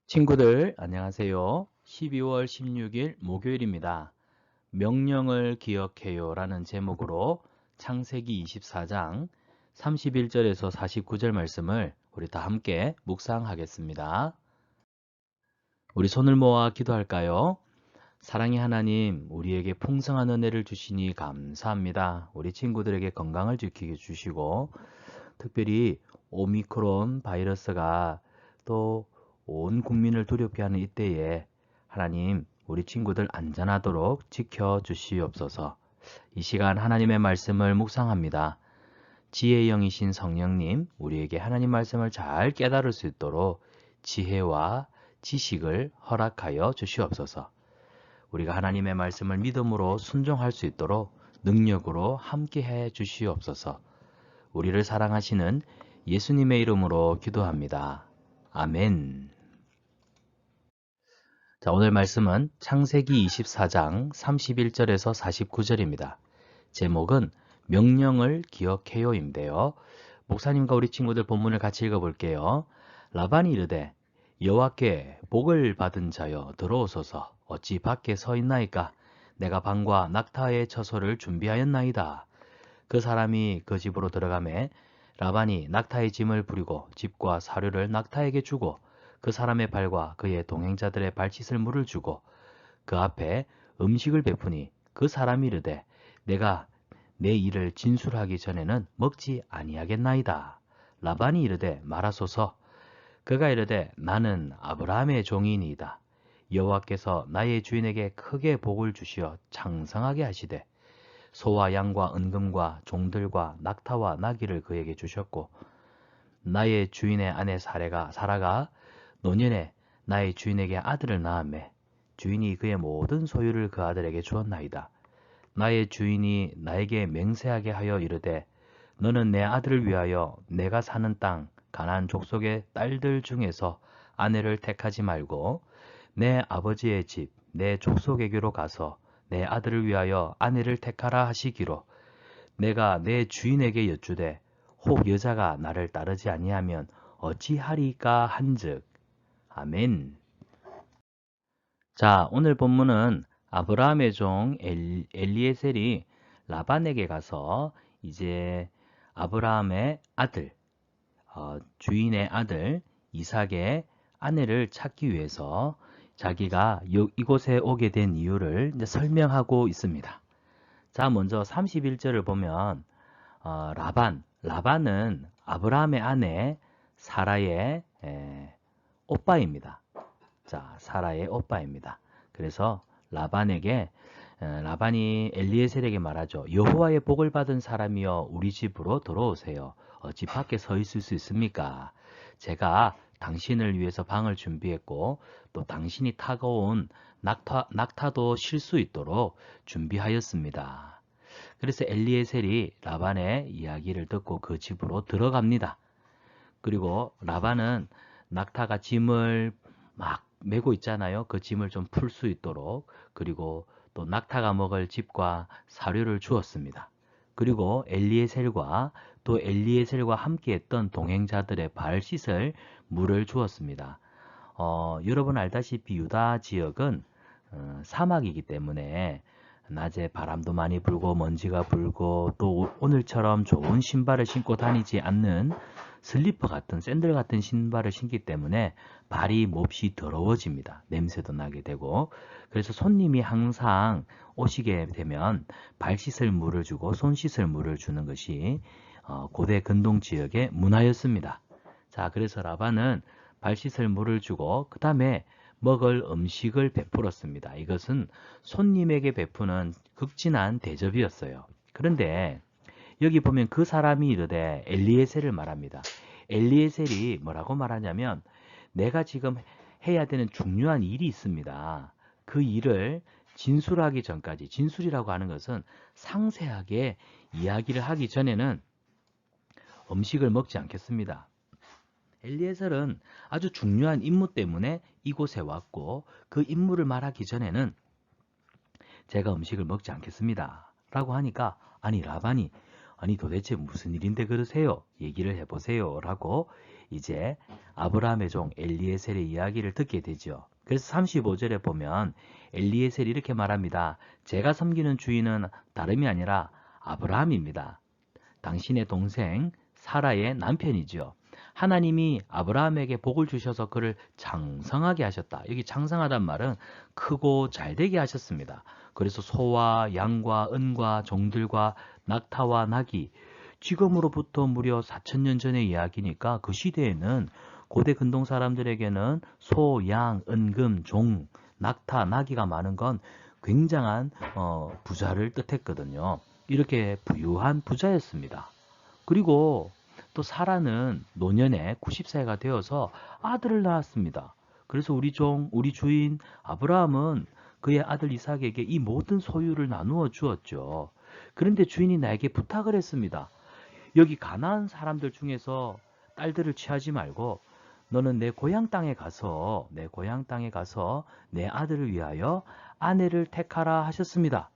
친구들 안녕하세요. 12월 16일 목요일입니다. 명령을 기억해요 라는 제목으로 창세기 24장 31절에서 49절 말씀을 우리 다 함께 묵상하겠습니다. 우리 손을 모아 기도할까요? 사랑의 하나님, 우리에게 풍성한 은혜를 주시니 감사합니다. 우리 친구들에게 건강을 지키게 주시고 특별히 오미크론 바이러스가 또 온 국민을 두렵게 하는 이때에 하나님 우리 친구들 안전하도록 지켜주시옵소서. 이 시간 하나님의 말씀을 묵상합니다. 지혜의 영이신 성령님, 우리에게 하나님 말씀을 잘 깨달을 수 있도록 지혜와 지식을 허락하여 주시옵소서. 우리가 하나님의 말씀을 믿음으로 순종할 수 있도록 능력으로 함께해 주시옵소서. 우리를 사랑하시는 예수님의 이름으로 기도합니다. 아멘. 자, 오늘 말씀은 창세기 24장 31절에서 49절입니다. 제목은 명령을 기억해요인데요. 목사님과 우리 친구들 본문을 같이 읽어볼게요. 라반이 이르되 여호와께 복을 받은 자여 들어오소서. 어찌 밖에 서 있나이까? 내가 방과 낙타의 처소를 준비하였나이다. 그 사람이 그 집으로 들어가매 라반이 낙타의 짐을 부리고 집과 사료를 낙타에게 주고 그 사람의 발과 그의 동행자들의 발짓을 물을 주고 그 앞에 음식을 베푸니 그 사람이 이르되 내가 내 일을 진술하기 전에는 먹지 아니하겠나이다. 라반이 이르되 말하소서. 그가 이르되 나는 아브라함의 종이니이다. 여호와께서 나의 주인에게 크게 복을 주시어 창성하게 하시되 소와 양과 은금과 종들과 낙타와 나귀를 그에게 주셨고 나의 주인의 아내 사라가 노년에 나의 주인에게 아들을 낳았매 주인이 그의 모든 소유를 그 아들에게 주었나이다. 나의 주인이 나에게 맹세하게 하여 이르되 너는 내 아들을 위하여 내가 사는 땅 가나안 족속의 딸들 중에서 아내를 택하지 말고 내 아버지의 집 내 족속에게로 가서 내 아들을 위하여 아내를 택하라 하시기로 내가 내 주인에게 여쭈되 혹 여자가 나를 따르지 아니하면 어찌하리까 한즉. 아멘. 자, 오늘 본문은 아브라함의 종 엘리에셀이 라반에게 가서 이제 아브라함의 아들, 주인의 아들 이삭의 아내를 찾기 위해서 자기가 이곳에 오게 된 이유를 이제 설명하고 있습니다. 자, 먼저 31절을 보면 라반은 아브라함의 아내 사라의 오빠입니다. 자, 사라의 오빠입니다. 그래서 라반이 엘리에셀에게 말하죠. 여호와의 복을 받은 사람이여 우리 집으로 들어오세요. 집 밖에 서 있을 수 있습니까? 제가 당신을 위해서 방을 준비했고 또 당신이 타고 온 낙타도 쉴 수 있도록 준비하였습니다. 그래서 엘리에셀이 라반의 이야기를 듣고 그 집으로 들어갑니다. 그리고 라반은 낙타가 짐을 막 메고 있잖아요. 그 짐을 좀 풀 수 있도록. 그리고 또 낙타가 먹을 집과 사료를 주었습니다. 그리고 엘리에셀과 함께했던 동행자들의 발 씻을 물을 주었습니다. 여러분 알다시피 유다 지역은 사막이기 때문에 낮에 바람도 많이 불고 먼지가 불고 또 오늘처럼 좋은 신발을 신고 다니지 않는 슬리퍼 같은 샌들 같은 신발을 신기 때문에 발이 몹시 더러워집니다. 냄새도 나게 되고 그래서 손님이 항상 오시게 되면 발 씻을 물을 주고 손 씻을 물을 주는 것이 고대 근동 지역의 문화였습니다. 자, 그래서 라반은 발 씻을 물을 주고 그 다음에 먹을 음식을 베풀었습니다. 이것은 손님에게 베푸는 극진한 대접이었어요. 그런데 여기 보면 그 사람이 이르되 엘리에셀을 말합니다. 엘리에셀이 뭐라고 말하냐면 내가 지금 해야 되는 중요한 일이 있습니다. 그 일을 진술하기 전까지, 진술이라고 하는 것은 상세하게 이야기를 하기 전에는 음식을 먹지 않겠습니다. 엘리에셀은 아주 중요한 임무 때문에 이곳에 왔고 그 임무를 말하기 전에는 제가 음식을 먹지 않겠습니다. 라고 하니까 라반이 도대체 무슨 일인데 그러세요? 얘기를 해보세요. 라고 이제 아브라함의 종 엘리에셀의 이야기를 듣게 되죠. 그래서 35절에 보면 엘리에셀이 이렇게 말합니다. 제가 섬기는 주인은 다름이 아니라 아브라함입니다. 당신의 동생 사라의 남편이죠. 하나님이 아브라함에게 복을 주셔서 그를 장성하게 하셨다. 여기 장성하단 말은 크고 잘되게 하셨습니다. 그래서 소와 양과 은과 종들과 낙타와 나귀, 지금으로부터 무려 4,000년 전의 이야기니까 그 시대에는 고대 근동 사람들에게는 소, 양, 은금, 종, 낙타, 나귀가 많은 건 굉장한 부자를 뜻했거든요. 이렇게 부유한 부자였습니다. 그리고 또 사라는 노년에 90세가 되어서 아들을 낳았습니다. 그래서 우리 주인 아브라함은 그의 아들 이삭에게 이 모든 소유를 나누어 주었죠. 그런데 주인이 나에게 부탁을 했습니다. 여기 가나안 사람들 중에서 딸들을 취하지 말고 너는 내 고향 땅에 가서 내 아들을 위하여 아내를 택하라 하셨습니다.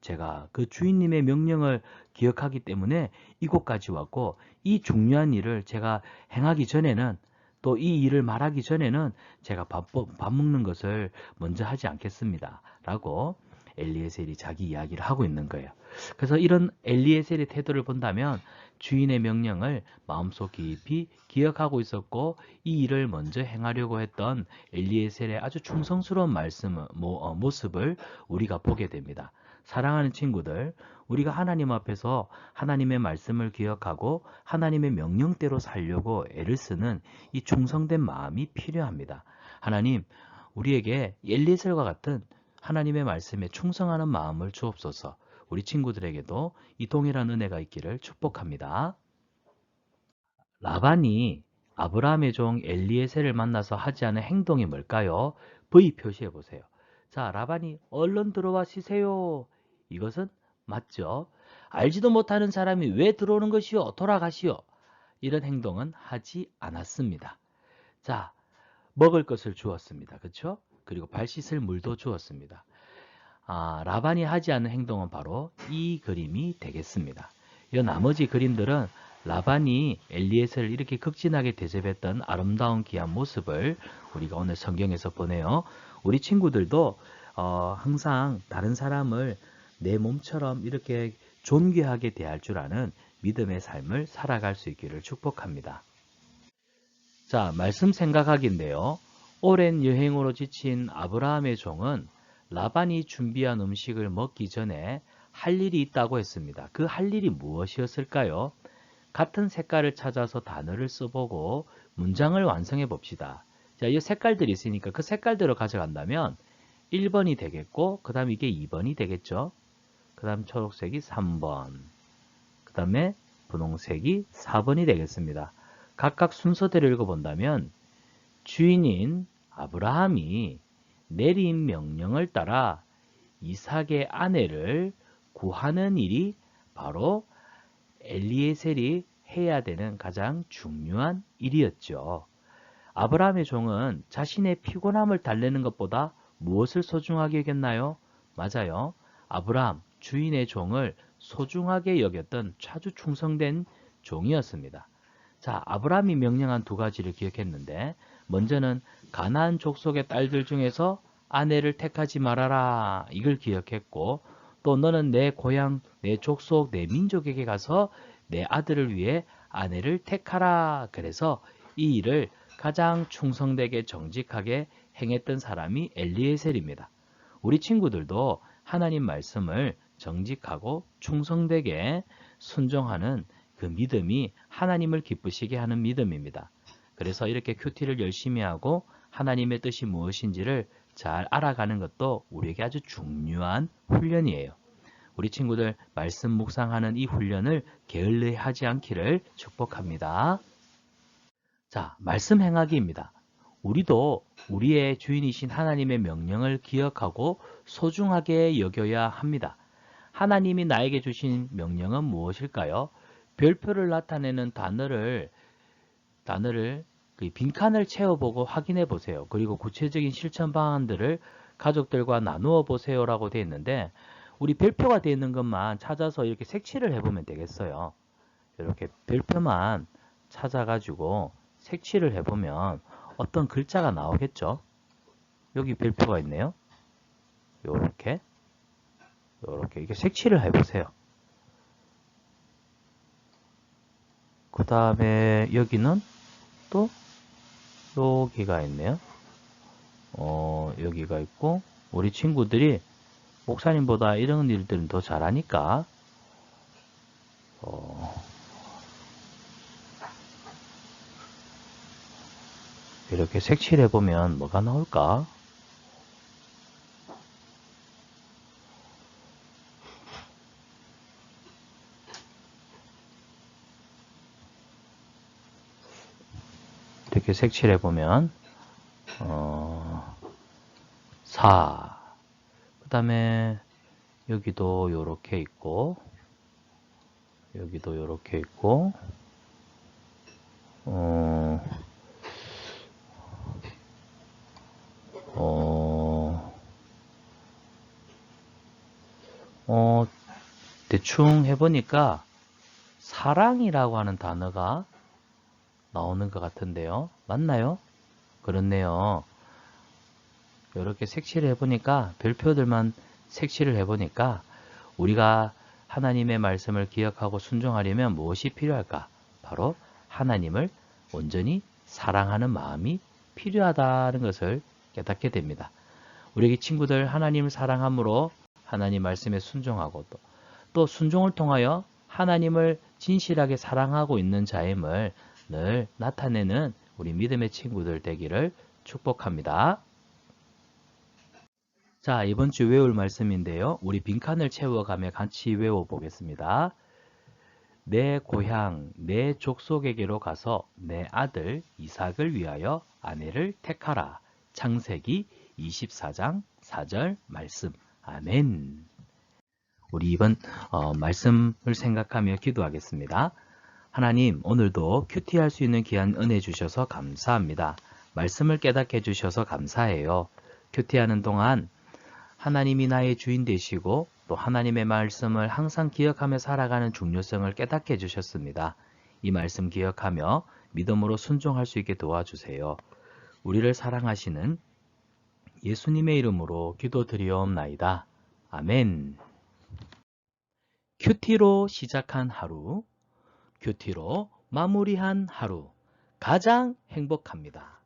제가 그 주인님의 명령을 기억하기 때문에 이곳까지 왔고 이 중요한 일을 제가 행하기 전에는 또 이 일을 말하기 전에는 제가 밥 먹는 것을 먼저 하지 않겠습니다. 라고 엘리에셀이 자기 이야기를 하고 있는 거예요. 그래서 이런 엘리에셀의 태도를 본다면 주인의 명령을 마음속 깊이 기억하고 있었고 이 일을 먼저 행하려고 했던 엘리에셀의 아주 충성스러운 모습을 우리가 보게 됩니다. 사랑하는 친구들, 우리가 하나님 앞에서 하나님의 말씀을 기억하고 하나님의 명령대로 살려고 애를 쓰는 이 충성된 마음이 필요합니다. 하나님, 우리에게 엘리에셀과 같은 하나님의 말씀에 충성하는 마음을 주옵소서. 우리 친구들에게도 이 동일한 은혜가 있기를 축복합니다. 라반이 아브라함의 종 엘리에셀을 만나서 하지 않은 행동이 뭘까요? V 표시해 보세요. 자, 라반이 얼른 들어와 쉬세요. 이것은 맞죠? 알지도 못하는 사람이 왜 들어오는 것이요? 돌아가시오. 이런 행동은 하지 않았습니다. 자, 먹을 것을 주었습니다. 그렇죠? 그리고 발 씻을 물도 주었습니다. 라반이 하지 않은 행동은 바로 이 그림이 되겠습니다. 이 나머지 그림들은 라반이 엘리에셀을 이렇게 극진하게 대접했던 아름다운 귀한 모습을 우리가 오늘 성경에서 보네요. 우리 친구들도 항상 다른 사람을 내 몸처럼 이렇게 존귀하게 대할 줄 아는 믿음의 삶을 살아갈 수 있기를 축복합니다. 자, 말씀 생각하기인데요. 오랜 여행으로 지친 아브라함의 종은 라반이 준비한 음식을 먹기 전에 할 일이 있다고 했습니다. 그 할 일이 무엇이었을까요? 같은 색깔을 찾아서 단어를 써보고 문장을 완성해 봅시다. 자, 이 색깔들이 있으니까 그 색깔대로 가져간다면 1번이 되겠고 그 다음 이게 2번이 되겠죠. 그 다음 초록색이 3번, 그 다음에 분홍색이 4번이 되겠습니다. 각각 순서대로 읽어본다면 주인인 아브라함이 내린 명령을 따라 이삭의 아내를 구하는 일이 바로 엘리에셀이 해야 되는 가장 중요한 일이었죠. 아브라함의 종은 자신의 피곤함을 달래는 것보다 무엇을 소중하게 여겼나요? 맞아요. 아브라함, 주인의 종을 소중하게 여겼던 아주 충성된 종이었습니다. 자, 아브라함이 명령한 두 가지를 기억했는데 먼저는 가나안 족속의 딸들 중에서 아내를 택하지 말아라 이걸 기억했고 또 너는 내 고향, 내 족속, 내 민족에게 가서 내 아들을 위해 아내를 택하라. 그래서 이 일을 가장 충성되게 정직하게 행했던 사람이 엘리에셀입니다. 우리 친구들도 하나님 말씀을 정직하고 충성되게 순종하는 그 믿음이 하나님을 기쁘시게 하는 믿음입니다. 그래서 이렇게 큐티를 열심히 하고 하나님의 뜻이 무엇인지를 잘 알아가는 것도 우리에게 아주 중요한 훈련이에요. 우리 친구들 말씀 묵상하는 이 훈련을 게을리하지 않기를 축복합니다. 자, 말씀 행하기입니다. 우리도 우리의 주인이신 하나님의 명령을 기억하고 소중하게 여겨야 합니다. 하나님이 나에게 주신 명령은 무엇일까요? 별표를 나타내는 단어를 그 빈칸을 채워보고 확인해 보세요. 그리고 구체적인 실천 방안들을 가족들과 나누어 보세요라고 되어 있는데 우리 별표가 되어 있는 것만 찾아서 이렇게 색칠을 해보면 되겠어요. 이렇게 별표만 찾아가지고 색칠을 해보면 어떤 글자가 나오겠죠? 여기 별표가 있네요. 요렇게 이렇게 색칠을 해보세요. 그 다음에 여기는 또 여기가 있네요. 여기가 있고 우리 친구들이 목사님보다 이런 일들은 더 잘하니까 이렇게 색칠해 보면 뭐가 나올까? 이렇게 색칠해 보면 4. 그 다음에 여기도 요렇게 있고 여기도 요렇게 있고 대충 해보니까 사랑이라고 하는 단어가 나오는 것 같은데요. 맞나요? 그렇네요. 이렇게 색칠을 해보니까 별표들만 색칠을 해보니까 우리가 하나님의 말씀을 기억하고 순종하려면 무엇이 필요할까? 바로 하나님을 온전히 사랑하는 마음이 필요하다는 것을 깨닫게 됩니다. 우리 친구들 하나님을 사랑함으로 하나님 말씀에 순종하고 또 순종을 통하여 하나님을 진실하게 사랑하고 있는 자임을 늘 나타내는 우리 믿음의 친구들 되기를 축복합니다. 자, 이번 주 외울 말씀인데요. 우리 빈칸을 채워가며 같이 외워보겠습니다. 내 고향, 내 족속에게로 가서 내 아들 이삭을 위하여 아내를 택하라. 창세기 24장 4절 말씀. 아멘. 우리 이번 말씀을 생각하며 기도하겠습니다. 하나님, 오늘도 큐티할 수 있는 귀한 은혜 주셔서 감사합니다. 말씀을 깨닫게 해주셔서 감사해요. 큐티하는 동안 하나님이 나의 주인 되시고 또 하나님의 말씀을 항상 기억하며 살아가는 중요성을 깨닫게 해주셨습니다. 이 말씀 기억하며 믿음으로 순종할 수 있게 도와주세요. 우리를 사랑하시는 예수님의 이름으로 기도드리옵나이다. 아멘. 큐티로 시작한 하루, 큐티로 마무리한 하루, 가장 행복합니다.